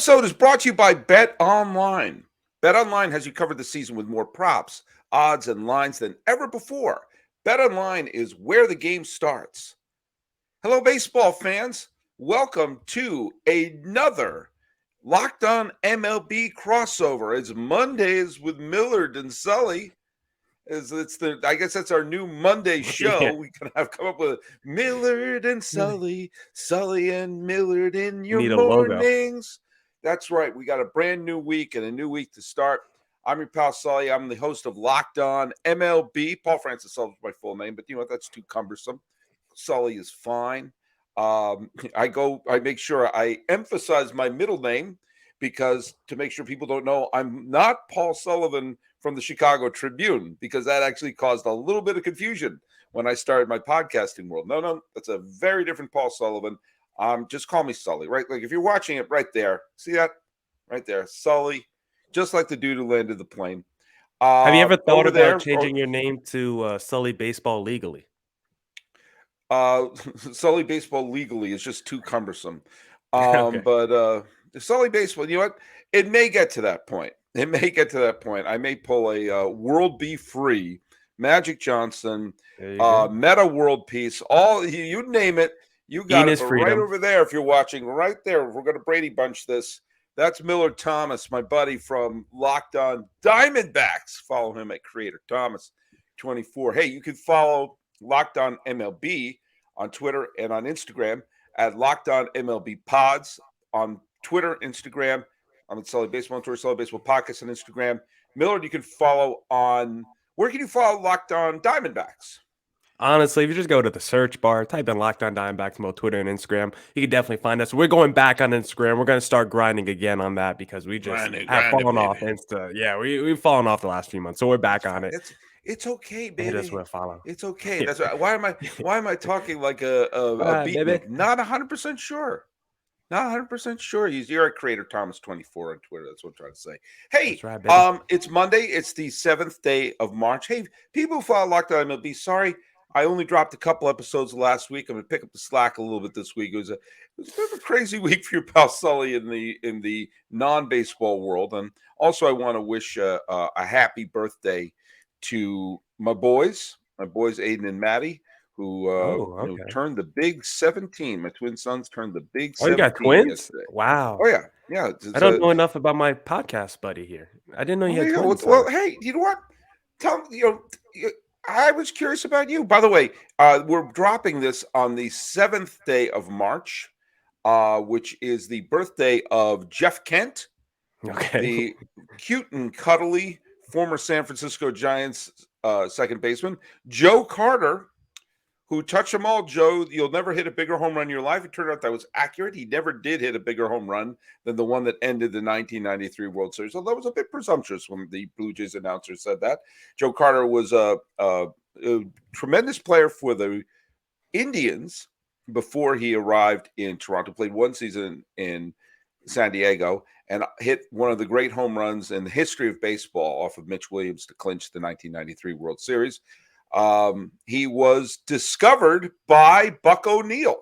episode is brought to you by BetOnline. BetOnline has you covered this season with more props, odds, and lines than ever before. BetOnline is where the game starts. Hello, baseball fans. Welcome to another Locked On MLB crossover. It's Mondays with Millard and Sully. I guess that's our new Monday show. Yeah. We can have come up with Millard and Sully, Sully and Millard in your Need a logo. mornings. That's right. We got a brand new week and a new week to start. I'm your pal Sully. I'm the host of Locked On MLB. Paul Francis Sully is my full name, but you know what? That's too cumbersome. Sully is fine. I make sure I emphasize my middle name because to make sure people don't know, I'm not Paul Sullivan from the Chicago Tribune, because that actually caused a little bit of confusion when I started my podcasting world. No, that's a very different Paul Sullivan. Just call me Sully, right? Like if you're watching it right there, see that right there, Sully, just like the dude who landed the plane. Have you ever thought about there, changing your name to Sully Baseball Legally? Sully Baseball Legally is just too cumbersome. Okay. But Sully Baseball, you know what? It may get to that point. I may pull a World Be Free, Magic Johnson, Meta World Peace, all you name it. You got Enos it Freedom. right over there if you're watching. Right there. We're going to Brady Bunch this. That's Millard Thomas, my buddy from Locked On Diamondbacks. Follow him at Creator Thomas 24. Hey, you can follow Locked On MLB on Twitter and on Instagram at Locked On MLB Pods on Twitter, Instagram. I'm at Sully Baseball on Twitter, Sully Baseball Podcast on Instagram. Millard, you can follow on – where can you follow Locked On Diamondbacks? Honestly, if you just go to the search bar, type in Locked On Diamondbacks on both Twitter and Instagram, you can definitely find us. We're going back on Instagram. We're going to start grinding again on that because we just have fallen off Insta. Yeah, we've fallen off the last few months, so we're back on it. It's okay, baby. It is worth following. It's okay. That's right. Why am I talking like a beatnik? Not 100% sure. Not 100% sure. You're a Creator Thomas 24 on Twitter. That's what I'm trying to say. Hey, right, it's Monday. It's the 7th day of March. Hey, people who follow Locked On MLB, sorry, I only dropped a couple episodes last week. I'm going to pick up the slack a little bit this week. It was a bit of a crazy week for your pal Sully in the non-baseball world. And also, I want to wish a happy birthday to my boys Aiden and Maddie, who turned the big 17. My twin sons turned the big 17. You got twins? Yesterday. Wow. Oh, yeah. I don't know enough about my podcast buddy here. I didn't know you had twins. Well, hey, you know what? I was curious about you. By the way, we're dropping this on the 7th day of March, which is the birthday of Jeff Kent, the cute and cuddly former San Francisco Giants second baseman, Joe Carter, who touched them all. Joe, you'll never hit a bigger home run in your life. It turned out that was accurate. He never did hit a bigger home run than the one that ended the 1993 World Series. So that was a bit presumptuous when the Blue Jays announcer said that. Joe Carter was a tremendous player for the Indians before he arrived in Toronto, played one season in San Diego, and hit one of the great home runs in the history of baseball off of Mitch Williams to clinch the 1993 World Series. He was discovered by Buck O'Neil.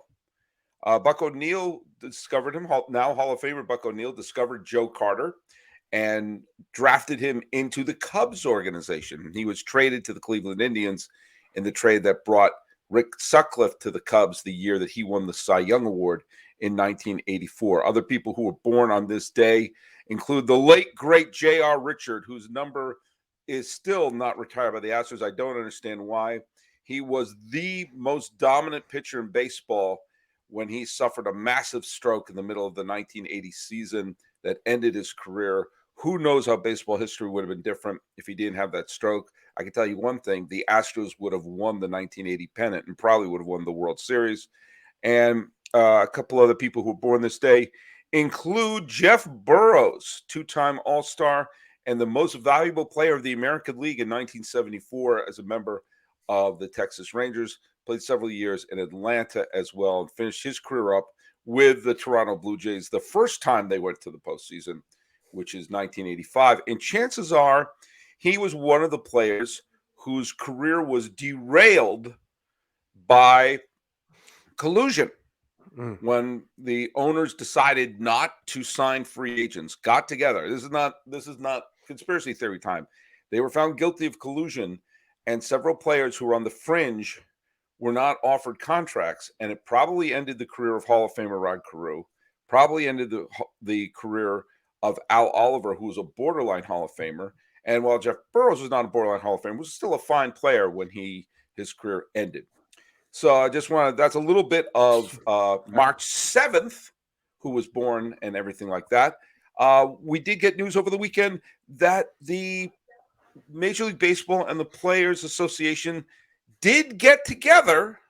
Buck O'Neil discovered him. Now Hall of Famer Buck O'Neil discovered Joe Carter and drafted him into the Cubs organization. He was traded to the Cleveland Indians in the trade that brought Rick Sutcliffe to the Cubs the year that he won the Cy Young Award in 1984. Other people who were born on this day include the late, great J.R. Richard, whose number is still not retired by the Astros. I don't understand why. He was the most dominant pitcher in baseball when he suffered a massive stroke in the middle of the 1980 season that ended his career. Who knows how baseball history would have been different if he didn't have that stroke. I can tell you one thing, the Astros would have won the 1980 pennant and probably would have won the World Series. And a couple other people who were born this day include Jeff Burroughs, two-time All-Star and the most valuable player of the American League in 1974 as a member of the Texas Rangers, played several years in Atlanta as well, and finished his career up with the Toronto Blue Jays the first time they went to the postseason, which is 1985. And chances are he was one of the players whose career was derailed by collusion. when the owners decided not to sign free agents, got together. This is not conspiracy theory time. They were found guilty of collusion, and several players who were on the fringe were not offered contracts, and it probably ended the career of Hall of Famer Rod Carew, probably ended the career of Al Oliver, who was a borderline Hall of Famer. And while Jeff Burroughs was not a borderline Hall of Famer, was still a fine player when his career ended. So I just wanted, that's a little bit of March 7th, who was born and everything like that. We did get news over the weekend that the Major League Baseball and the Players Association did get together.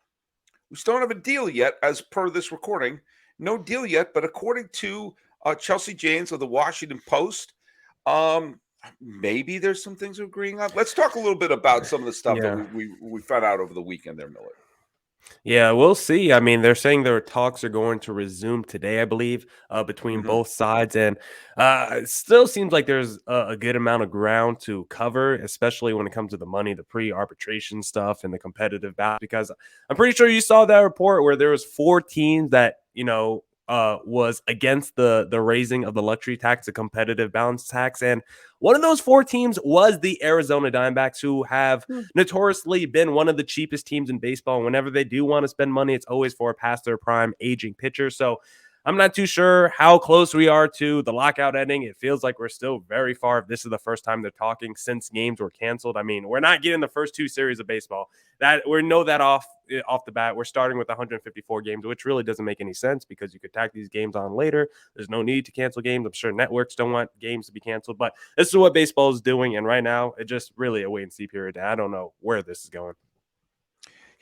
We still don't have a deal yet, as per this recording. No deal yet, but according to Chelsea Janes of the Washington Post, maybe there's some things we're agreeing on. Let's talk a little bit about some of the stuff that we found out over the weekend there, Millard. Yeah, we'll see. I mean, they're saying their talks are going to resume today, I believe, between both sides. And it still seems like there's a good amount of ground to cover, especially when it comes to the money, the pre-arbitration stuff, and the competitive battle. Because I'm pretty sure you saw that report where there was 4 teams that, was against the raising of the luxury tax, the competitive balance tax. And one of those 4 teams was the Arizona Diamondbacks, who have notoriously been one of the cheapest teams in baseball. And whenever they do want to spend money, it's always for a past their prime aging pitcher. So I'm not too sure how close we are to the lockout ending. It feels like we're still very far. This is the first time they're talking since games were canceled. I mean, we're not getting the first 2 series of baseball. That we know that off the bat. We're starting with 154 games, which really doesn't make any sense because you could tack these games on later. There's no need to cancel games. I'm sure networks don't want games to be canceled, but this is what baseball is doing. And right now, it's just really a wait and see period. I don't know where this is going.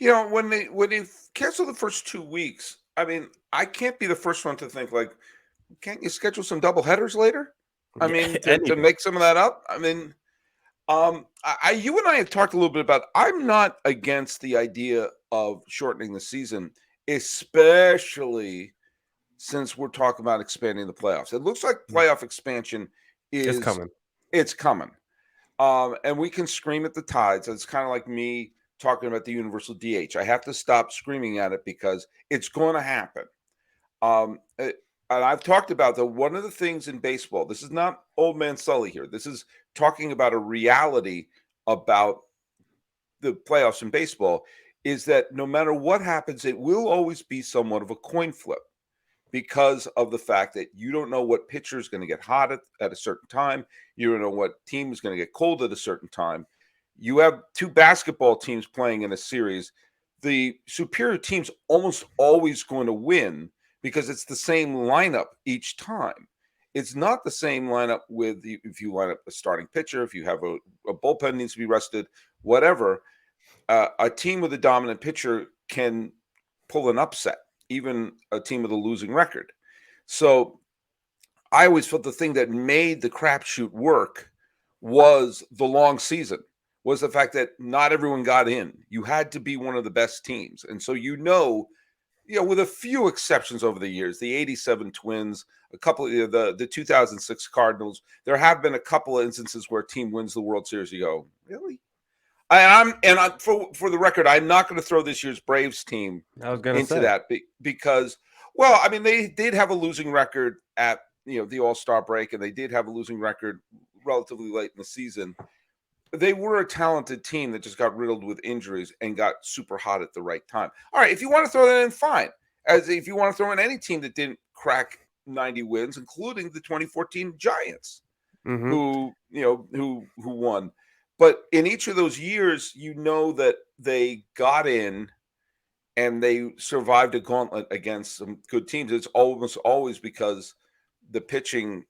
When they cancel the first 2 weeks, I mean, I can't be the first one to think, like, can't you schedule some double headers later? I mean, to make some of that up. I mean, you and I have talked a little bit about, I'm not against the idea of shortening the season, especially since we're talking about expanding the playoffs. It looks like playoff expansion is coming. It's coming. And we can scream at the tides. It's kind of like me talking about the universal DH. I have to stop screaming at it because it's going to happen. And I've talked about one of the things in baseball, this is not old man Sully here. This is talking about a reality about the playoffs in baseball, is that no matter what happens, it will always be somewhat of a coin flip because of the fact that you don't know what pitcher is going to get hot at a certain time. You don't know what team is going to get cold at a certain time. You have 2 basketball teams playing in a series. The superior team's almost always going to win because it's the same lineup each time. It's not the same lineup if you line up a starting pitcher, if you have a bullpen needs to be rested, whatever. A team with a dominant pitcher can pull an upset, even a team with a losing record. So I always felt the thing that made the crapshoot work was the long season, was the fact that not everyone got in. You had to be one of the best teams. And so, with a few exceptions over the years, the 87 Twins, a couple of the 2006 Cardinals, there have been a couple of instances where a team wins the World Series. You go, really? For the record, I'm not going to throw this year's Braves team into that because, well, I mean, they did have a losing record at the All-Star break, and they did have a losing record relatively late in the season. They were a talented team that just got riddled with injuries and got super hot at the right time. All right, if you want to throw that in, fine. As if you want to throw in any team that didn't crack 90 wins, including the 2014 Giants, who won. But in each of those years, that they got in and they survived a gauntlet against some good teams. It's almost always because the pitching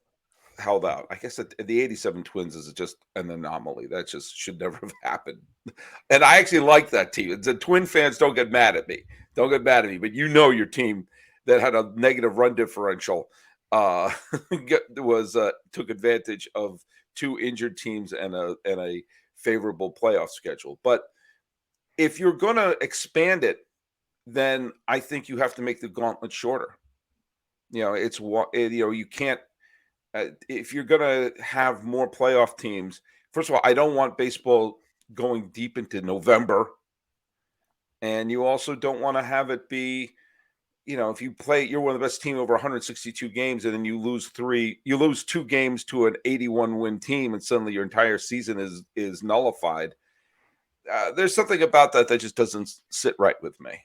held out. I guess the 87 Twins is just an anomaly. That just should never have happened. And I actually like that team. The Twin fans don't get mad at me. Don't get mad at me. But your team that had a negative run differential took advantage of 2 injured teams and a favorable playoff schedule. But if you're going to expand it, then I think you have to make the gauntlet shorter. You can't. If you're going to have more playoff teams, first of all, I don't want baseball going deep into November. And you also don't want to have it be if you're one of the best team over 162 games, and then you lose 2 games to an 81 win team, and suddenly your entire season is nullified. There's something about that just doesn't sit right with me.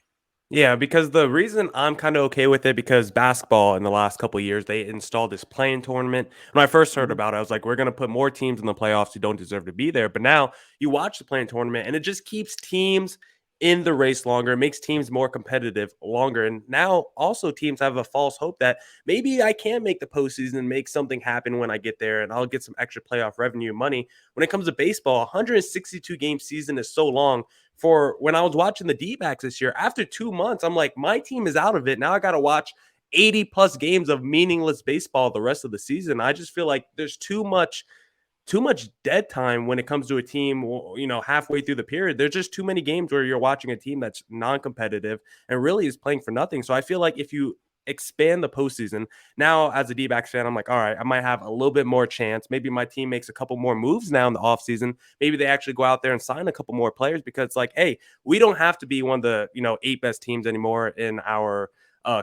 Yeah, because the reason I'm kind of okay with it, because basketball in the last couple of years, they installed this playing tournament. When I first heard about it, I was like, we're going to put more teams in the playoffs who don't deserve to be there. But now you watch the playing tournament and it just keeps teams in the race longer. It makes teams more competitive longer. And now also teams have a false hope that maybe I can make the postseason and make something happen when I get there and I'll get some extra playoff revenue money. When it comes to baseball, 162 game season is so long. For when I was watching the D-backs this year, after 2 months, I'm like, my team is out of it. Now I got to watch 80 plus games of meaningless baseball the rest of the season. I just feel like there's too much dead time when it comes to a team, halfway through the period. There's just too many games where you're watching a team that's non-competitive and really is playing for nothing. So I feel like if you expand the postseason, now as a D-backs fan, I'm like, all right, I might have a little bit more chance. Maybe my team makes a couple more moves now in the offseason. Maybe they actually go out there and sign a couple more players, because it's like, hey, we don't have to be one of the 8 best teams anymore in our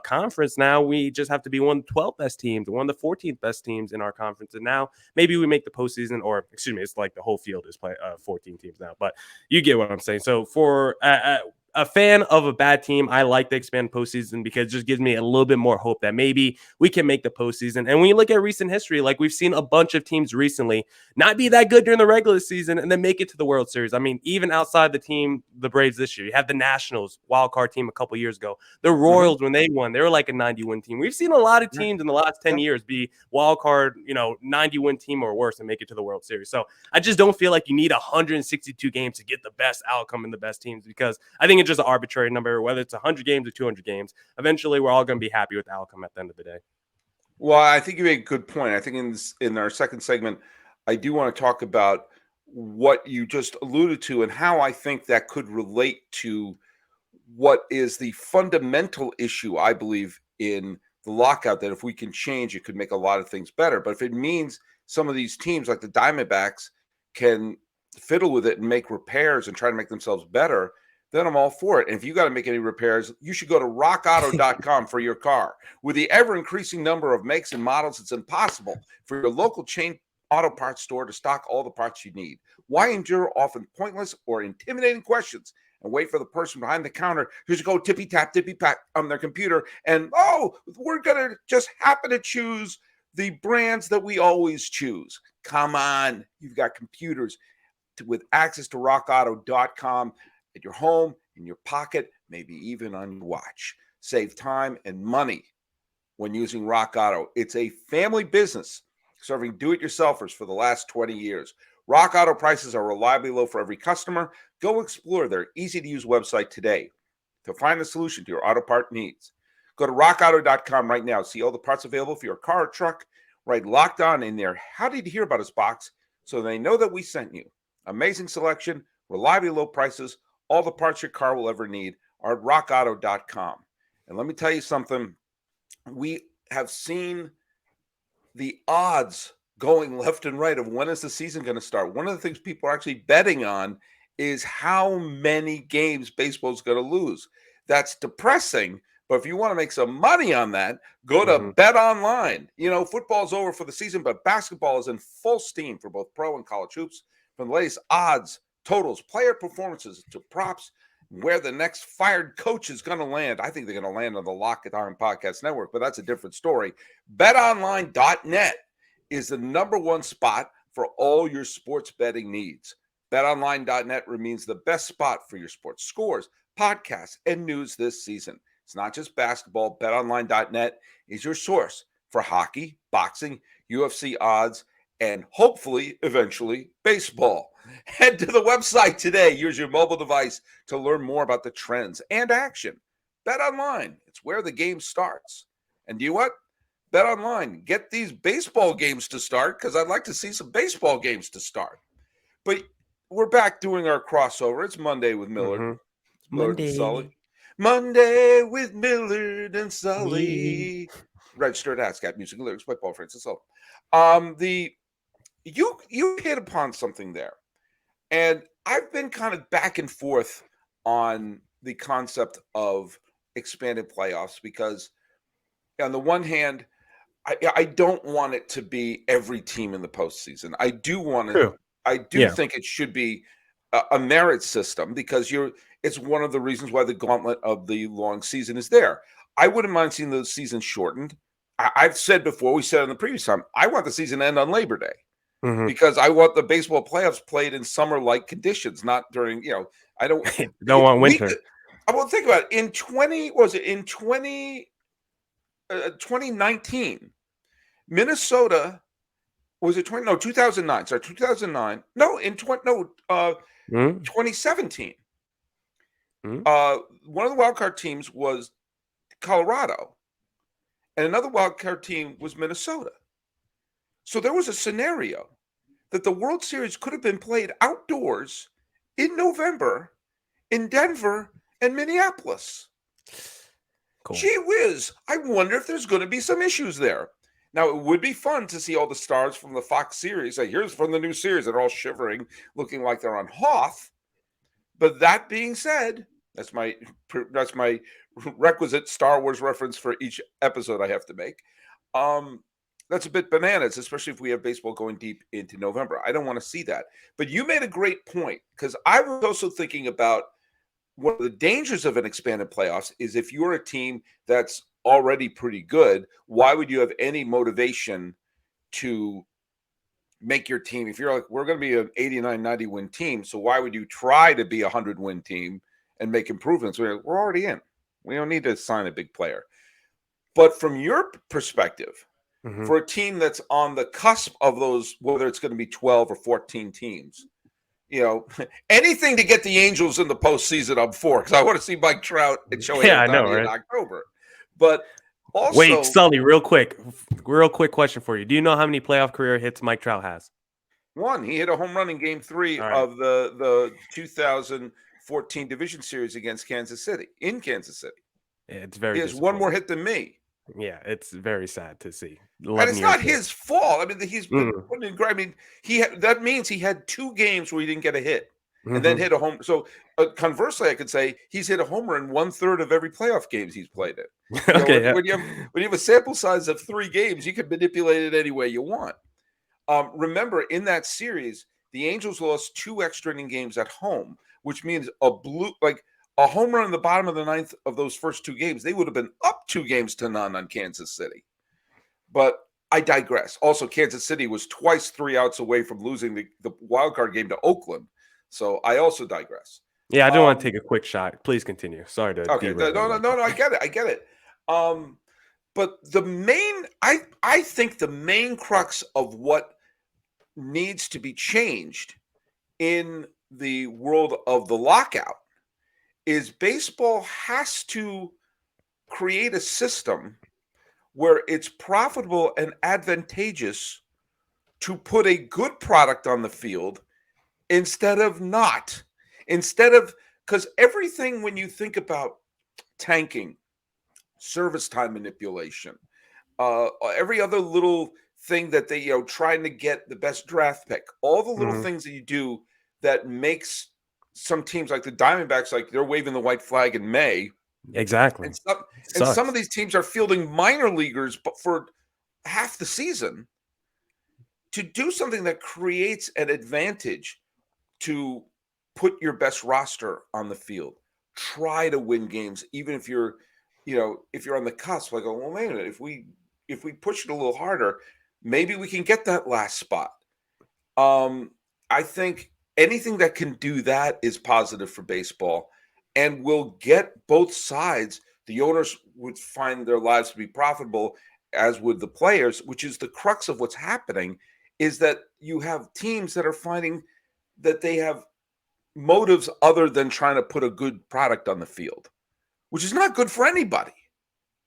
conference. Now we just have to be one of the 12 best teams, one of the 14th best teams in our conference. And now maybe we make the postseason, or excuse me, it's like the whole field is 14 teams now, but you get what I'm saying. So for a fan of a bad team, I like the expanded postseason because it just gives me a little bit more hope that maybe we can make the postseason. And when you look at recent history, like we've seen a bunch of teams recently not be that good during the regular season and then make it to the World Series. I mean, even outside the Braves this year, you have the Nationals wild card team a couple years ago. The Royals, when they won, they were like a 90-win team. We've seen a lot of teams in the last 10 years be wild card, 90-win team or worse and make it to the World Series. So I just don't feel like you need 162 games to get the best outcome in the best teams, because I think it's just an arbitrary number, whether it's 100 games or 200 games. Eventually, we're all going to be happy with the outcome at the end of the day. Well, I think you made a good point. I think in our second segment, I do want to talk about what you just alluded to and how I think that could relate to what is the fundamental issue, I believe, in the lockout, that if we can change, it could make a lot of things better. But if it means some of these teams like the Diamondbacks can fiddle with it and make repairs and try to make themselves better, then I'm all for it. And if you got to make any repairs, you should go to rockauto.com for your car. With the ever-increasing number of makes and models, it's impossible for your local chain auto parts store to stock all the parts you need. Why endure often pointless or intimidating questions and wait for the person behind the counter who's to go tippy-tap on their computer and, we're going to just happen to choose the brands that we always choose. Come on. You've got computers with access to rockauto.com at your home, in your pocket, maybe even on your watch. Save time and money when using Rock Auto. It's a family business serving do-it-yourselfers for the last 20 years. Rock Auto prices are reliably low for every customer. Go explore their easy-to-use website today to find the solution to your auto part needs. Go to rockauto.com right now. See all the parts available for your car or truck. Write Locked On in there. How did you hear about us box so they know that we sent you? Amazing selection, reliably low prices, all the parts your car will ever need are at rockauto.com. And let me tell you something. We have seen the odds going left and right of when is the season going to start. One of the things people are actually betting on is how many games baseball is going to lose. That's depressing. But if you want to make some money on that, go to BetOnline. Football's over for the season, but basketball is in full steam for both pro and college hoops. From the latest odds, totals, player performances, to props, where the next fired coach is going to land. I think they're going to land on the Locked On Podcast Network, but that's a different story. BetOnline.net is the number one spot for all your sports betting needs. BetOnline.net remains the best spot for your sports scores, podcasts, and news this season. It's not just basketball. BetOnline.net is your source for hockey, boxing, UFC odds, and hopefully, eventually, baseball. Head to the website today. Use your mobile device to learn more about the trends and action. BetOnline, it's where the game starts. And you know what? BetOnline, get these baseball games to start, because I'd like to see some baseball games to start. But we're back doing our crossover. It's Monday with Millard. Millard and Sully. Monday with Millard and Sully. Registered ASCAP music and lyrics by Paul Francis Sullivan. You hit upon something there. And I've been kind of back and forth on the concept of expanded playoffs because on the one hand, I don't want it to be every team in the postseason. I do want it. True. I do think it should be a merit system because it's one of the reasons why the gauntlet of the long season is there. I wouldn't mind seeing the season shortened. I've said before, we said in the previous time, I want the season to end on Labor Day because I want the baseball playoffs played in summer-like conditions, not during, I don't want winter. I will think about it. In 2019, Minnesota was it 2009? Sorry, 2009. No, 2017. One of the wild card teams was Colorado, and another wild card team was Minnesota. So there was a scenario that the World Series could have been played outdoors in November in Denver and Minneapolis. Cool. Gee whiz, I wonder if there's going to be some issues there. Now, it would be fun to see all the stars from the Fox series. Like, here's from the new series. They're all shivering, looking like they're on Hoth. But that being said, that's my requisite Star Wars reference for each episode I have to make. That's a bit bananas, especially if we have baseball going deep into November. I don't want to see that. But you made a great point because I was also thinking about one of the dangers of an expanded playoffs is if you're a team that's already pretty good, why would you have any motivation to make your team? If you're like, we're going to be an 89, 90 win team, so why would you try to be a 100 win team and make improvements? We're already in. We don't need to sign a big player. But from your perspective, for a team that's on the cusp of those, whether it's going to be 12 or 14 teams, anything to get the Angels in the postseason, I'm for, because I want to see Mike Trout and Shohei Ohtani in October. But also, wait, Sully, real quick question for you. Do you know how many playoff career hits Mike Trout has? One. He hit a home run in Game 3 of the 2014 Division Series against Kansas City, in Kansas City. It's very. He has one more hit than me. Yeah, it's very sad to see. And it's not his fault. I mean, he's been putting in. I mean, that means he had 2 games where he didn't get a hit, and then hit a home. So conversely, I could say he's hit a homer in 1/3 of every playoff games he's played in. When you have a sample size of 3 games, you can manipulate it any way you want. Remember, in that series, the Angels lost 2 extra inning games at home, which means a home run in the bottom of the 9th of those first 2 games, they would have been up 2-0 on Kansas City. But I digress. Also, Kansas City was twice 3 outs away from losing the wild card game to Oakland. So I also digress. Yeah, I do want to take a quick shot. Please continue. Sorry to derail. No, I get it. But I think the main crux of what needs to be changed in the world of the lockout is baseball has to create a system where it's profitable and advantageous to put a good product on the field instead of not. Because everything, when you think about tanking, service time manipulation, every other little thing that they, trying to get the best draft pick, all the little things that you do that makes some teams like the Diamondbacks, like they're waving the white flag in May. Exactly. And some of these teams are fielding minor leaguers but for half the season. To do something that creates an advantage to put your best roster on the field, try to win games, even if you're on the cusp, like, well, wait a minute, if we push it a little harder, maybe we can get that last spot. I think anything that can do that is positive for baseball and will get both sides. The owners would find their lives to be profitable, as would the players, which is the crux of what's happening, is that you have teams that are finding that they have motives other than trying to put a good product on the field, which is not good for anybody.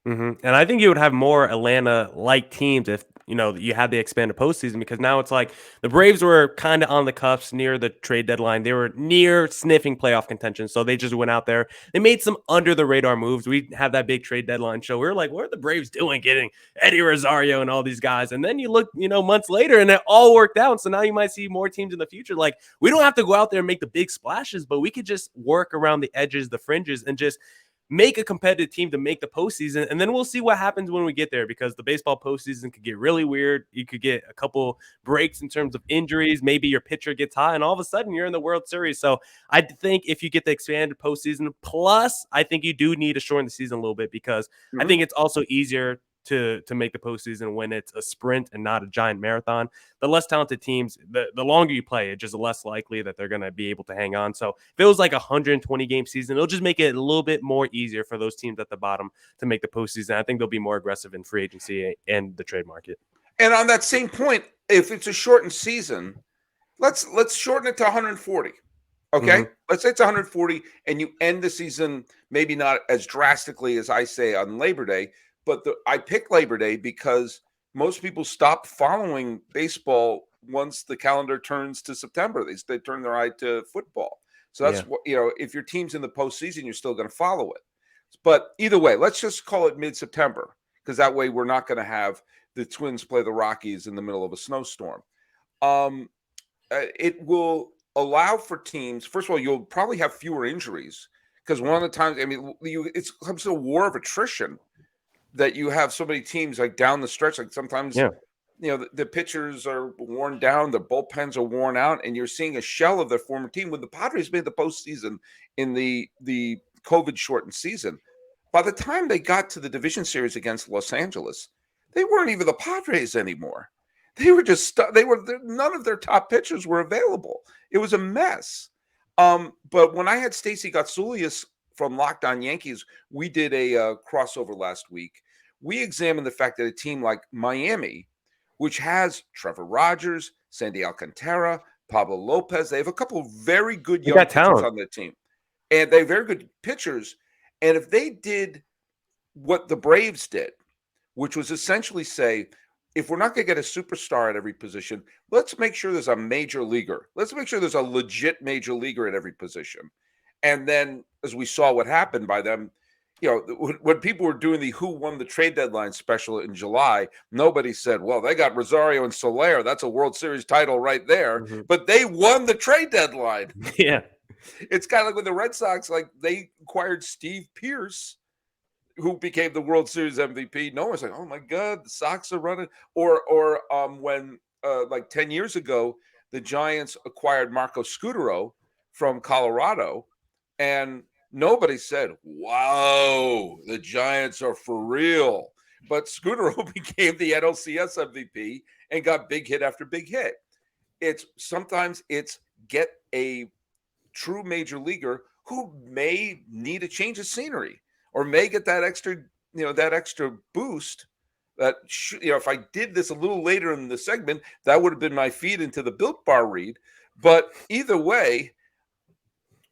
And I think you would have more Atlanta-like teams if, you had the expanded postseason, because now it's like the Braves were kind of on the cusp near the trade deadline. They were near sniffing playoff contention, so they just went out there. They made some under-the-radar moves. We have that big trade deadline show. We were like, what are the Braves doing getting Eddie Rosario and all these guys? And then you look, months later, and it all worked out. So now you might see more teams in the future. Like, we don't have to go out there and make the big splashes, but we could just work around the edges, the fringes, and just make a competitive team to make the postseason, and then we'll see what happens when we get there, because the baseball postseason could get really weird. You could get a couple breaks in terms of injuries. Maybe your pitcher gets hot, and all of a sudden you're in the World Series. So I think if you get the expanded postseason, plus I think you do need to shorten the season a little bit, because I think it's also easier to make the postseason when it's a sprint and not a giant marathon. The less talented teams, the longer you play, it's just less likely that they're going to be able to hang on. So if it was like a 120 game season, it'll just make it a little bit more easier for those teams at the bottom to make the postseason. I think they'll be more aggressive in free agency and the trade market. And on that same point, if it's a shortened season, let's shorten it to 140. Okay, let's say it's 140, and you end the season maybe not as drastically as I say on Labor Day, but I pick Labor Day because most people stop following baseball once the calendar turns to September. They turn their eye to football. So that's what, if your team's in the postseason, you're still going to follow it. But either way, let's just call it mid-September, because that way we're not going to have the Twins play the Rockies in the middle of a snowstorm. It will allow for teams. First of all, you'll probably have fewer injuries, because one of the times, I mean, it comes to a war of attrition that you have so many teams like down the stretch. Like sometimes, the pitchers are worn down, the bullpens are worn out, and you're seeing a shell of their former team. When the Padres made the postseason in the COVID shortened season, by the time they got to the division series against Los Angeles, they weren't even the Padres anymore. They were just none of their top pitchers were available. It was a mess. But when I had Stacey Gotsulias from Locked On Yankees, we did a crossover last week. We examined the fact that a team like Miami, which has Trevor Rogers, Sandy Alcantara, Pablo Lopez, they have a couple of very good young pitchers on their team, and they have very good pitchers. And if they did what the Braves did, which was essentially say, if we're not going to get a superstar at every position, let's make sure there's a major leaguer. Let's make sure there's a legit major leaguer at every position. And then, as we saw what happened by them, when people were doing the who won the trade deadline special in July, nobody said, well, they got Rosario and Soler. That's a World Series title right there. But they won the trade deadline. Yeah. It's kind of like with the Red Sox, like they acquired Steve Pearce, who became the World Series MVP. No one's like, oh my God, the Sox are running. Or when like 10 years ago, the Giants acquired Marco Scutaro from Colorado, and nobody said, wow, the Giants are for real. But Scutaro became the NLCS MVP and got big hit after big hit. Sometimes it's get a true major leaguer who may need a change of scenery, or may get that extra boost. That if I did this a little later in the segment, that would have been my feed into the Built Bar read. But either way,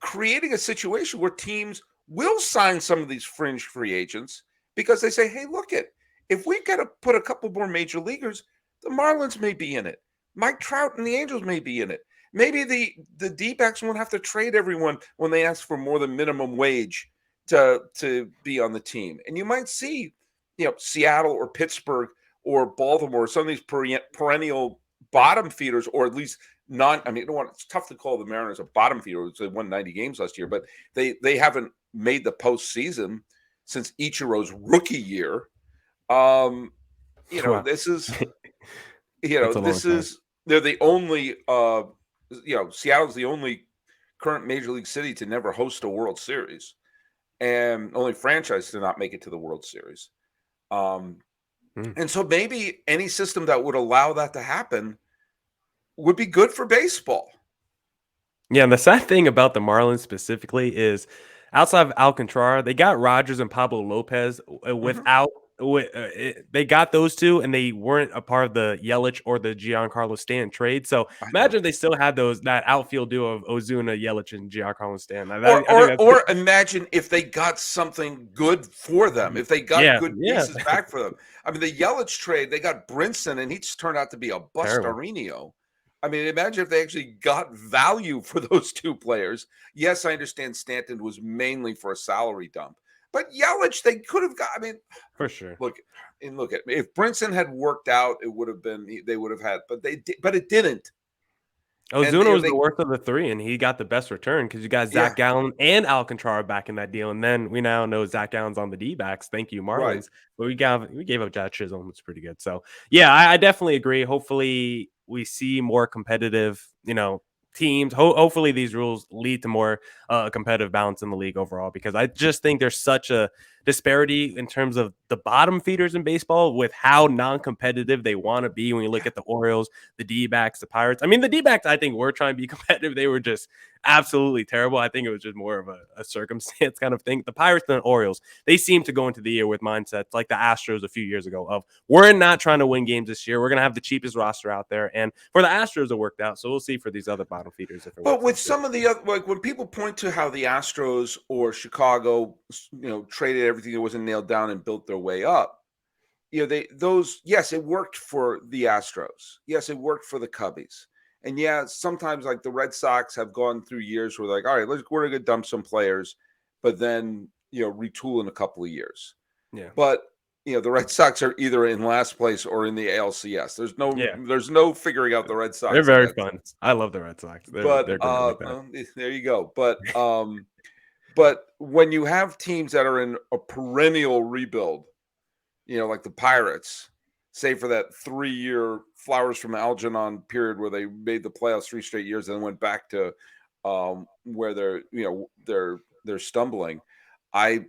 creating a situation where teams will sign some of these fringe free agents because they say, hey, look if we got to put a couple more major leaguers, the Marlins may be in it. Mike Trout and the Angels may be in it. Maybe the D-backs won't have to trade everyone when they ask for more than minimum wage to be on the team. And you might see, Seattle or Pittsburgh or Baltimore, some of these perennial bottom feeders, or at least it's tough to call the Mariners a bottom feeder. They won 90 games last year, but they haven't made the postseason since Ichiro's rookie year. This is, they're the only, Seattle's the only current major league city to never host a World Series, and only franchise to not make it to the World Series. And so maybe any system that would allow that to happen would be good for baseball. Yeah, and the sad thing about the Marlins specifically is, outside of Alcantara, they got Rogers and Pablo Lopez they got those two, and they weren't a part of the Yelich or the Giancarlo Stanton trade. So imagine they still had that outfield duo of Ozuna, Yelich, and Giancarlo Stanton. Or imagine if they got something good for them, if they got good pieces back for them. I mean, the Yelich trade, they got Brinson, and he just turned out to be a bustarino. I mean, imagine if they actually got value for those two players. Yes, I understand Stanton was mainly for a salary dump, but Yelich, they could have got. I mean, for sure. Look at if Brinson had worked out, it would have been they would have had, but it didn't. And Ozuna was the worst of the three, and he got the best return because you got Zach Gallen and Alcantara back in that deal, and then we now know Zach Gallen's on the D-backs. Thank you, right. Marlins. But we gave up Josh Chisholm. It's pretty good. So yeah, I definitely agree. Hopefully, we see more competitive, teams. Hopefully, these rules lead to more competitive balance in the league overall, because I just think there's such a disparity in terms of the bottom feeders in baseball with how non-competitive they want to be. When you look at the Orioles, the D-backs, the Pirates. I mean, the D-backs, I think, were trying to be competitive. They were just absolutely terrible. I think it was just more of a circumstance kind of thing. The Pirates and the Orioles, they seem to go into the year with mindsets like the Astros a few years ago of, we're not trying to win games this year. We're going to have the cheapest roster out there. And for the Astros, it worked out. So we'll see for these other bottom feeders if it But works with out some of the other, like when people point to how the Astros or Chicago, traded everything that wasn't nailed down and built their way up, yes, it worked for the Astros. Yes, it worked for the Cubbies. And yeah, sometimes like the Red Sox have gone through years where like, all right, we're gonna dump some players, but then retool in a couple of years. Yeah. But the Red Sox are either in last place or in the ALCS. There's no figuring out the Red Sox. They're very fun. I love the Red Sox. But they're great like that. there you go. But when you have teams that are in a perennial rebuild, like the Pirates, save for that 3-year flowers from Algernon period where they made the playoffs 3 straight years and then went back to where they're stumbling. I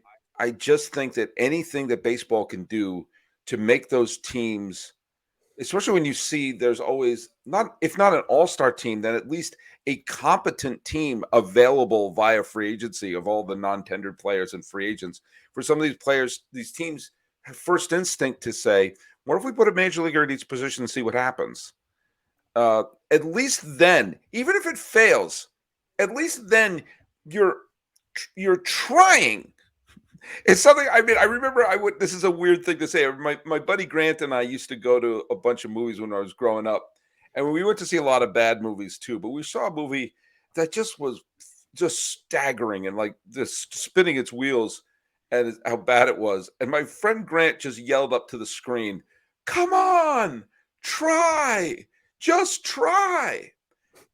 just think that anything that baseball can do to make those teams, especially when you see there's always if not an all-star team, then at least a competent team available via free agency of all the non-tendered players and free agents. For some of these players, these teams have first instinct to say, what if we put a major leaguer in each position and see what happens? At least then, even if it fails, at least then you're trying. It's something, I mean, I remember this is a weird thing to say. My buddy Grant and I used to go to a bunch of movies when I was growing up. And we went to see a lot of bad movies too, but we saw a movie that just was just staggering and like just spinning its wheels and how bad it was. And my friend Grant just yelled up to the screen, "Come on, try, just try."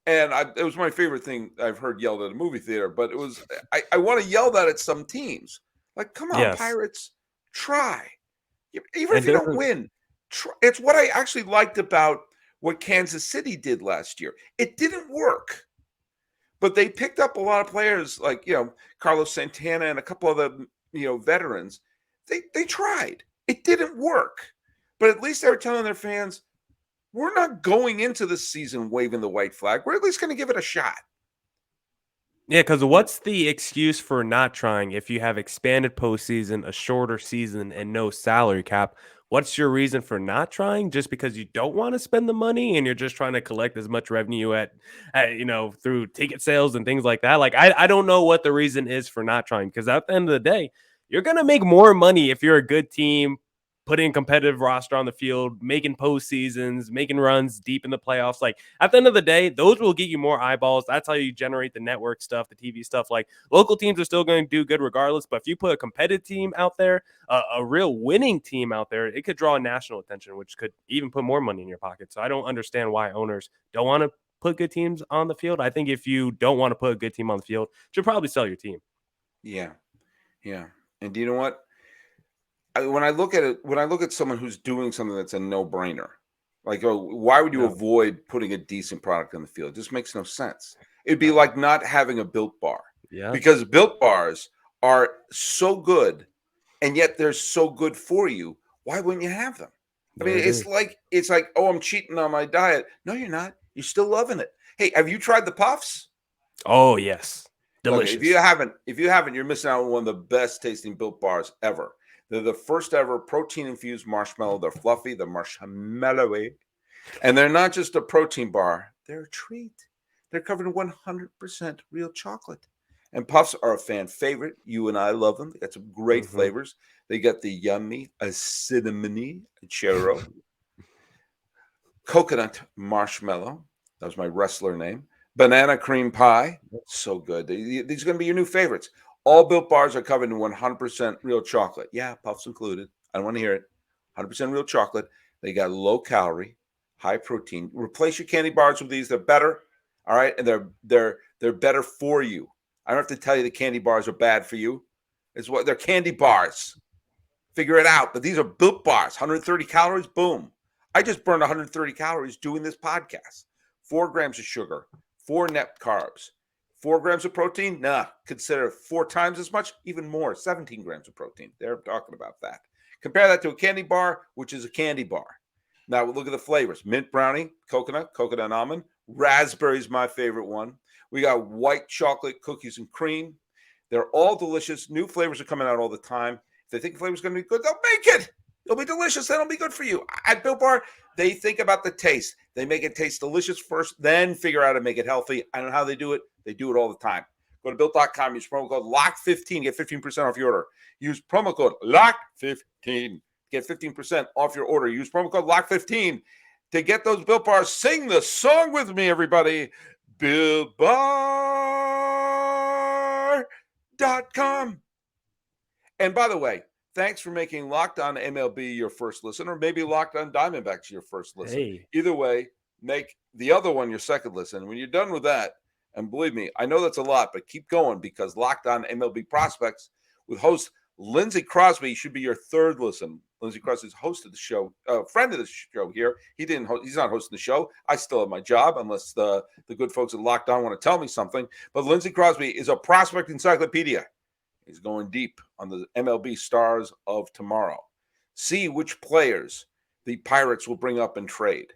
And it was my favorite thing I've heard yelled at a movie theater, but it was, I want to yell that at some teams. Like, come on, Yes. Pirates, try. Even if you don't win, try. It's what I actually liked about what Kansas City did last year. It didn't work, but they picked up a lot of players like, Carlos Santana and a couple of the, veterans. They tried. It didn't work, but at least they were telling their fans, we're not going into the season waving the white flag. We're at least going to give it a shot. Yeah, because what's the excuse for not trying if you have expanded postseason, a shorter season, and no salary cap? What's your reason for not trying? Just because you don't want to spend the money and you're just trying to collect as much revenue through ticket sales and things like that? Like, I don't know what the reason is for not trying, because at the end of the day, you're going to make more money if you're a good team, putting a competitive roster on the field, making postseasons, making runs deep in the playoffs. Like, at the end of the day, those will get you more eyeballs. That's how you generate the network stuff, the TV stuff. Like, local teams are still going to do good regardless, but if you put a competitive team out there, a real winning team out there, it could draw national attention, which could even put more money in your pocket. So I don't understand why owners don't want to put good teams on the field. I think if you don't want to put a good team on the field, you should probably sell your team. Yeah. And do you know what? When I look at someone who's doing something that's a no-brainer, like, why would you avoid putting a decent product on the field? It just makes no sense. It'd be like not having a Built Bar. Yeah. Because Built Bars are so good, and yet they're so good for you. Why wouldn't you have them? I mean, it's like, oh, I'm cheating on my diet. No, you're not. You're still loving it. Hey, have you tried the Puffs? Oh, yes. Delicious. Look, if you haven't, you're missing out on one of the best tasting Built Bars ever. They're the first ever protein-infused marshmallow. They're fluffy, they're marshmallowy. And they're not just a protein bar. They're a treat. They're covered in 100% real chocolate. And Puffs are a fan favorite. You and I love them. They got some great flavors. They got the yummy cinnamony churro, coconut marshmallow. That was my wrestler name. Banana cream pie. So good. These are going to be your new favorites. All Built Bars are covered in 100% real chocolate. Yeah, Puffs included. I don't want to hear it. 100% real chocolate. They got low calorie, high protein. Replace your candy bars with these. They're better. All right, and they're better for you. I don't have to tell you the candy bars are bad for you. It's what they're candy bars. Figure it out. But these are Built Bars, 130 calories. Boom. I just burned 130 calories doing this podcast. 4 grams of sugar, 4 net carbs, 4 grams of protein. Nah, consider 4 times as much, even more. 17 grams of protein. They're talking about that. Compare that to a candy bar, which is a candy bar. Now look at the flavors: mint brownie, coconut and almond. Raspberry is my favorite one. We got white chocolate, cookies and cream. They're all delicious. New flavors are coming out all the time. If they think the flavor's going to be good, they'll make it. It'll be delicious. Then it'll be good for you. At Built Bar, they think about the taste. They make it taste delicious first, then figure out how to make it healthy. I don't know how they do it. They do it all the time. Go to Built.com. Use promo code LOCK15. Get 15% off your order. Use promo code LOCK15. Get 15% off your order. Use promo code LOCK15 to get those Built Bars. Sing the song with me, everybody. BuiltBar.com. And by the way, thanks for making Locked On MLB your first listen, or maybe Locked On Diamondbacks your first listen. Hey. Either way, make the other one your second listen. When you're done with that, and believe me, I know that's a lot, but keep going, because Locked On MLB Prospects with host Lindsey Crosby should be your third listen. Lindsey Crosby is host of the show, friend of the show here. He's not hosting the show. I still have my job, unless the good folks at Locked On want to tell me something. But Lindsey Crosby is a prospect encyclopedia. He's going deep on the MLB stars of tomorrow. See which players the Pirates will bring up in trade.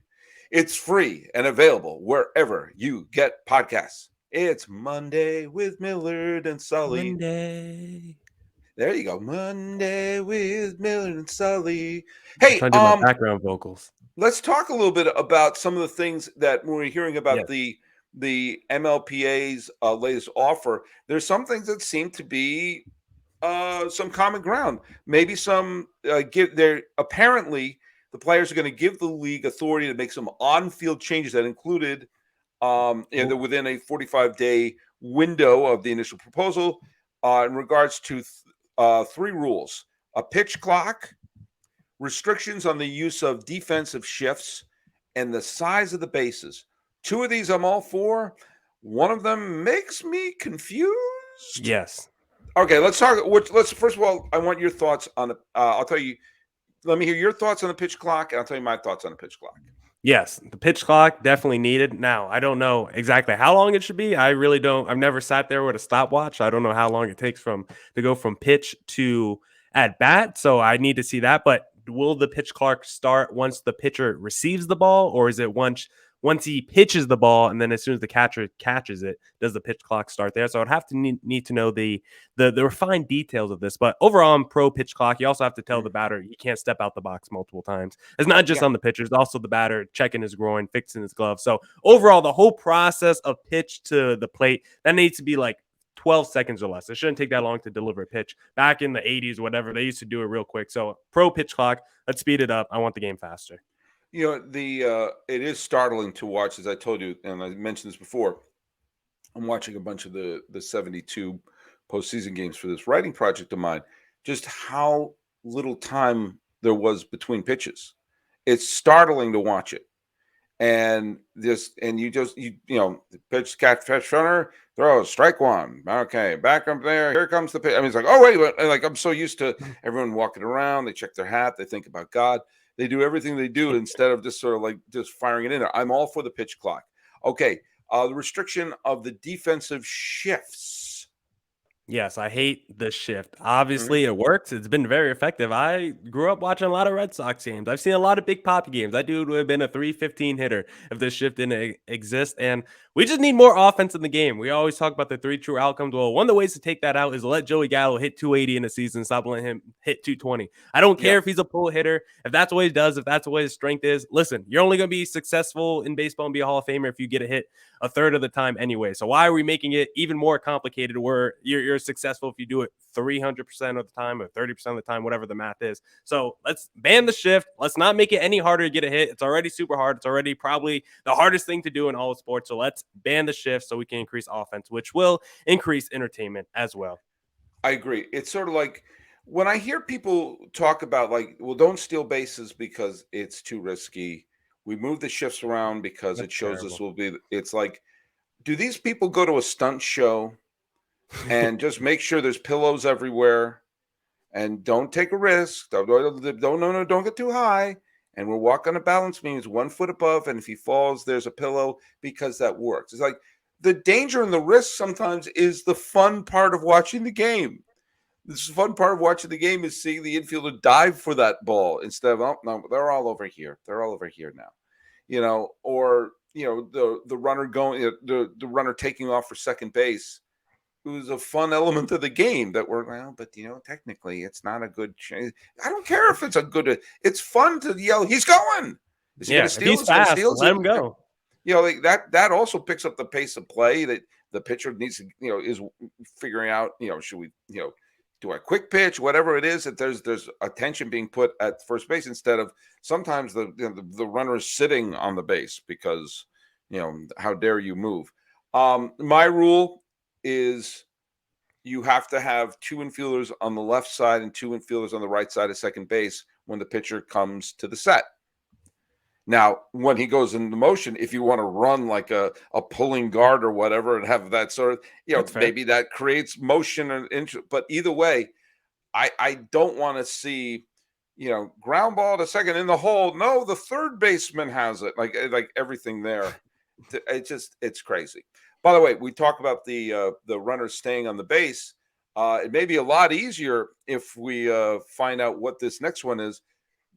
It's free and available wherever you get podcasts. It's Monday with Millard and Sully. Monday. There you go. Monday with Millard and Sully. Hey, I'm trying to do my background vocals. Let's talk a little bit about some of the things that we're hearing about the MLPA's latest offer. There's some things that seem to be some common ground. Maybe some apparently the players are going to give the league authority to make some on-field changes that included within a 45-day window of the initial proposal in regards to 3 rules: a pitch clock, restrictions on the use of defensive shifts, and the size of the bases. 2 of these I'm all for. One of them makes me confused. Yes. Okay, let's talk. Let's first of all, I want your thoughts on the. I'll tell you. Let me hear your thoughts on the pitch clock, and I'll tell you my thoughts on the pitch clock. Yes, the pitch clock definitely needed. Now, I don't know exactly how long it should be. I really don't. I've never sat there with a stopwatch. I don't know how long it takes to go from pitch to at bat. So I need to see that. But will the pitch clock start once the pitcher receives the ball, or is it once he pitches the ball and then as soon as the catcher catches it, does the pitch clock start there? So I'd have to need to know the refined details of this. But overall, I'm pro pitch clock. You also have to tell the batter you can't step out the box multiple times. It's not just on the pitcher. It's also the batter checking his groin, fixing his glove. So overall, the whole process of pitch to the plate, that needs to be like 12 seconds or less. It shouldn't take that long to deliver a pitch. Back in the 80s, whatever, they used to do it real quick. So pro pitch clock, let's speed it up. I want the game faster. You know, it is startling to watch, as I told you, and I mentioned this before. I'm watching a bunch of the 72 postseason games for this writing project of mine. Just how little time there was between pitches. It's startling to watch it. And you know, pitch, catch runner, throw, strike one. Okay, back up there. Here comes the pitch. I mean, it's like, oh, wait. Like, I'm so used to everyone walking around. They check their hat. They think about God. They do everything they do instead of just sort of like just firing it in there. I'm all for the pitch clock. Okay, the restriction of the defensive shifts. Yes, I hate the shift. Obviously, it works. It's been very effective. I grew up watching a lot of Red Sox games. I've seen a lot of Big Papi games. That dude would have been a 315 hitter if this shift didn't exist. And we just need more offense in the game. We always talk about the 3 true outcomes. Well, one of the ways to take that out is let Joey Gallo hit 280 in a season. Stop letting him hit 220. I don't care if he's a pull hitter. If that's what he does, if that's what his strength is, listen, you're only going to be successful in baseball and be a Hall of Famer if you get a hit a third of the time anyway. So why are we making it even more complicated where you're successful if you do it 300% of the time or 30% of the time, whatever the math is? So let's ban the shift. Let's not make it any harder to get a hit. It's already super hard. It's already probably the hardest thing to do in all of sports. So let's ban the shift so we can increase offense, which will increase entertainment as well. I agree. It's sort of like when I hear people talk about like, well, don't steal bases because it's too risky. We move the shifts around because it shows us will be. It's like Do these people go to a stunt show and just make sure there's pillows everywhere and don't take a risk? Don't get too high. And we'll walk on a balance beam, it's 1 foot above, and if he falls, there's a pillow, because that works. It's like the danger and the risk sometimes is the fun part of watching the game. This fun part of watching the game is seeing the infielder dive for that ball instead of, oh no, they're all over here. They're all over here now, or the runner going, the runner taking off for second base. It was a fun element of the game that but technically it's not a good chance. I don't care if it's a good. It's fun to yell, "He's going!" Is he going to steal? If he's fast, let him go. Like that also picks up the pace of play that the pitcher needs to, is figuring out. Should we, do a quick pitch, whatever it is, that there's attention being put at first base instead of sometimes the runner is sitting on the base because how dare you move. My rule is you have to have 2 infielders on the left side and 2 infielders on the right side of second base when the pitcher comes to the set. Now, when he goes into motion, if you want to run like a pulling guard or whatever and have that sort of, maybe that creates motion and interest. But either way, I don't want to see, ground ball to second in the hole. No, the third baseman has it. Like everything there. It's crazy. By the way, we talk about the runners staying on the base. It may be a lot easier if we find out what this next one is.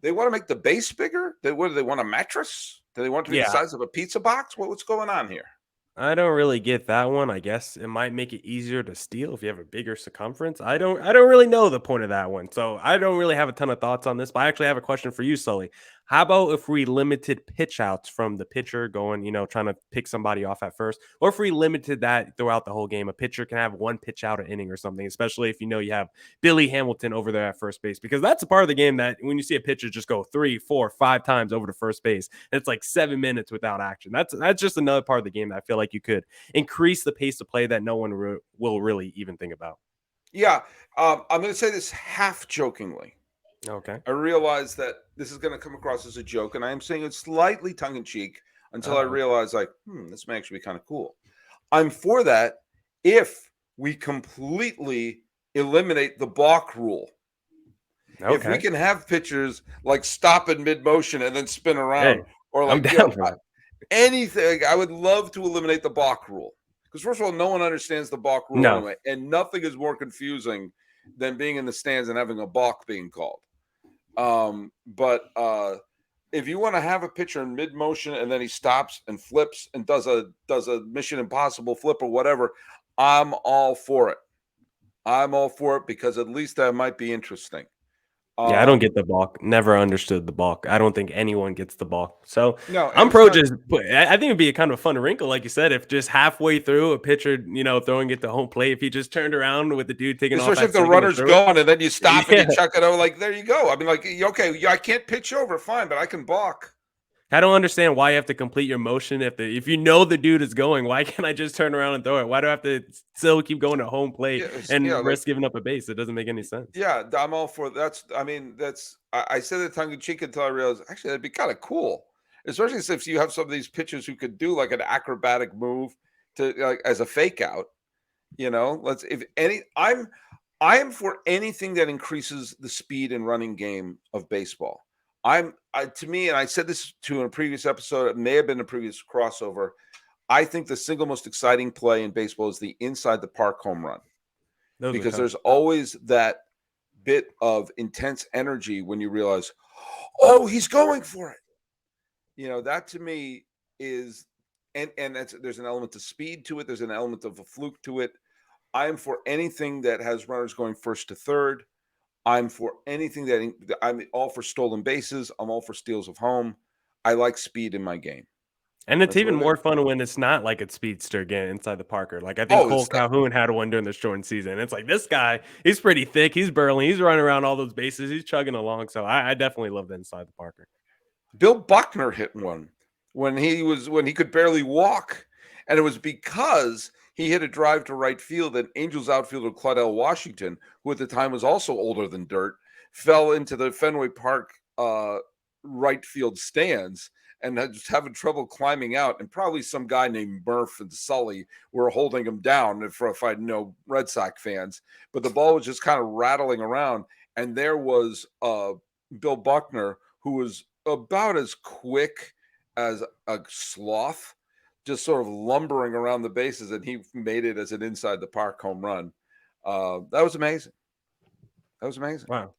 They want to make the base bigger? What do they want, a mattress? Do they want to be the size of a pizza box? What's going on here? I don't really get that one. I guess it might make it easier to steal if you have a bigger circumference. I don't really know the point of that one. So I don't really have a ton of thoughts on this, but I actually have a question for you, Sully. How about if we limited pitch outs from the pitcher going, trying to pick somebody off at first, or if we limited that throughout the whole game? A pitcher can have 1 pitch out an inning or something, especially if you have Billy Hamilton over there at first base, because that's a part of the game that when you see a pitcher just go 3, 4, 5 times over to first base, and it's like 7 minutes without action. That's just another part of the game that I feel like you could increase the pace of play that no one will really even think about. Yeah, I'm going to say this half jokingly. Okay. I realize that this is going to come across as a joke, and I am saying it slightly tongue-in-cheek until I realize, this may actually be kind of cool. I'm for that if we completely eliminate the balk rule. Okay. If we can have pitchers like stop in mid-motion and then spin around, or like anything, I would love to eliminate the balk rule. Because first of all, no one understands the balk rule anyway, and nothing is more confusing than being in the stands and having a balk being called. But if you want to have a pitcher in mid motion and then he stops and flips and does a Mission Impossible flip or whatever, I'm all for it. I'm all for it because at least that might be interesting. Yeah, I don't get the balk. Never understood the balk. I don't think anyone gets the balk. So no, I'm pro. I think it'd be a kind of fun wrinkle, like you said, if just halfway through a pitcher, throwing it to home plate, if he just turned around with the dude taking off, especially if the runner's gone and then you stop and you chuck it over, like there you go. I mean, like okay, I can't pitch over, fine, but I can balk. I don't understand why you have to complete your motion if you know the dude is going. Why can't I just turn around and throw it? Why do I have to still keep going to home plate and risk giving up a base? It doesn't make any sense. Yeah, I'm all for that. I said it tongue in cheek until I realized actually that'd be kind of cool, especially if you have some of these pitchers who could do like an acrobatic move to as a fake out. I am for anything that increases the speed and running game of baseball. To me, and I said this in a previous episode, it may have been a previous crossover. I think the single most exciting play in baseball is the inside the park home run, because there's always that bit of intense energy when you realize, oh, he's going for it. That to me is, and there's an element of speed to it. There's an element of a fluke to it. I am for anything that has runners going first to third. I'm for anything I'm all for stolen bases. I'm all for steals of home. I like speed in my game. And it's even more fun when it's not like a speedster again inside the Parker. Like I think Cole Calhoun had one during the shortened season. It's like this guy, he's pretty thick. He's burly. He's running around all those bases. He's chugging along. So I definitely love the inside the Parker. Bill Buckner hit one when he could barely walk. And it was because he hit a drive to right field, and Angels outfielder Claudell Washington, who at the time was also older than dirt, fell into the Fenway Park right field stands and just having trouble climbing out. And probably some guy named Murph and Sully were holding him down if I know Red Sox fans. But the ball was just kind of rattling around. And there was Bill Buckner, who was about as quick as a sloth, just sort of lumbering around the bases, and he made it as an inside the park home run. That was amazing. That was amazing. Wow.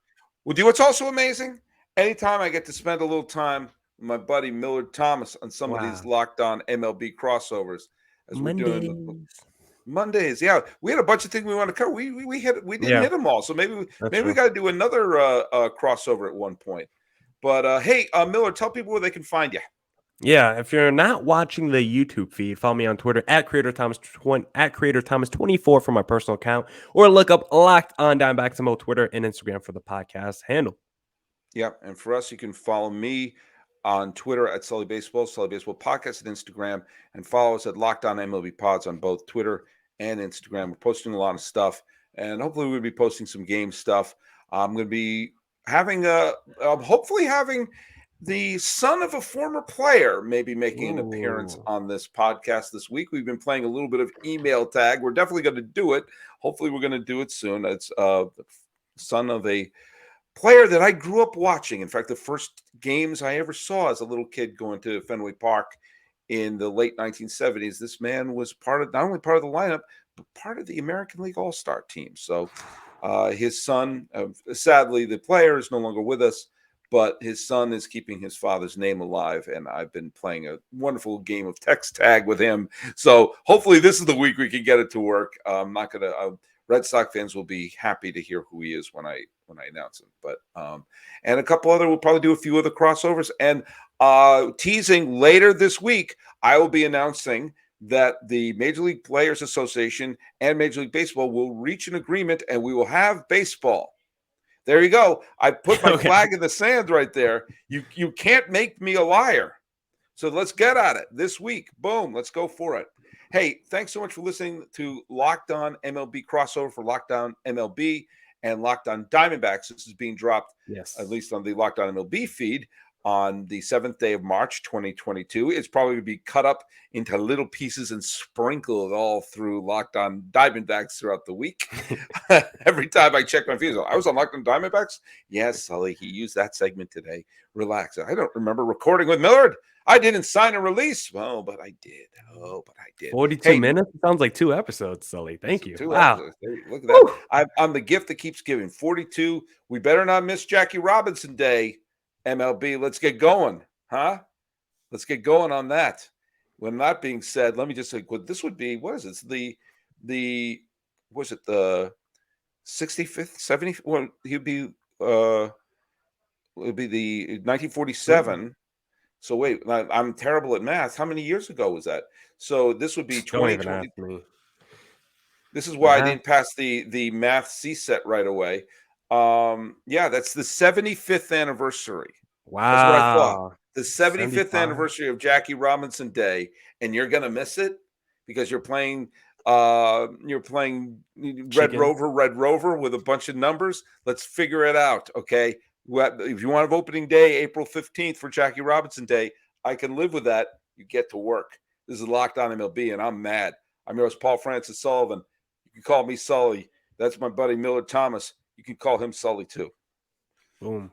Well, do you know what's also amazing? Anytime I get to spend a little time with my buddy Millard Thomas on some of these Locked On MLB crossovers, as we're doing Mondays. Yeah, we had a bunch of things we want to cover. We didn't hit them all, so maybe we got to do another crossover at one point. But hey, Millard, tell people where they can find you. Yeah, if you're not watching the YouTube feed, follow me on Twitter at CreatorThomas24 for my personal account, or look up Locked On Diamondbacks on both Twitter and Instagram for the podcast handle. Yeah, and for us, you can follow me on Twitter at Sully Baseball Podcast at Instagram, and follow us at Locked On MLB Pods on both Twitter and Instagram. We're posting a lot of stuff, and hopefully we'll be posting some game stuff. I'm going to be hopefully having the son of a former player maybe making an appearance on this podcast this week. We've been playing a little bit of email tag. We're definitely going to do it. Hopefully we're going to do it soon. It's the son of a player that I grew up watching. In fact, the first games I ever saw as a little kid going to Fenway Park in the late 1970s, this man was not only part of the lineup, but part of the American League All-Star team. So his son, sadly, the player is no longer with us, but his son is keeping his father's name alive, and I've been playing a wonderful game of text tag with him. So hopefully this is the week we can get it to work. I'm not going to Red Sox fans will be happy to hear who he is when I announce him. But and a couple other, we'll probably do a few other crossovers. And teasing later this week, I will be announcing that the Major League Players Association and Major League Baseball will reach an agreement, and we will have baseball. There you go. I put my flag in the sand right there. You can't make me a liar. So let's get at it this week. Boom. Let's go for it. Hey, thanks so much for listening to Locked On MLB crossover for Locked On MLB and Locked On Diamondbacks. This is being dropped, at least on the Locked On MLB feed, on the 7th day of March, 2022. It's probably going to be cut up into little pieces and sprinkled all through Locked On Diamondbacks throughout the week. Every time I check my feed, I was on Locked On Diamondbacks? Yes, Sully, he used that segment today. Relax. I don't remember recording with Millard. I didn't sign a release. Oh, but I did. 42 minutes? Sounds like 2 episodes, Sully. Thank you. Wow. Look at that. I'm the gift that keeps giving. 42. We better not miss Jackie Robinson Day. MLB, let's get going, huh? Let's get going on that. When that being said, let me just say, this would be, what is it? The 65th, 70th? Well, he'd be, it would be the 1947. So wait, I'm terrible at math. How many years ago was that? So this would be 2020. This is why I didn't pass the math C-set right away. Yeah, that's the 75th anniversary. Wow. That's what I thought. The 75th anniversary of Jackie Robinson Day, and you're gonna miss it because you're playing Red Rover with a bunch of numbers. Let's figure it out, okay? If you want opening day, April 15th for Jackie Robinson Day, I can live with that. You get to work. This is Locked On MLB, and I'm mad. I'm your host, Paul Francis Sullivan. You can call me Sully. That's my buddy Millard Thomas. You can call him Sully too. Boom.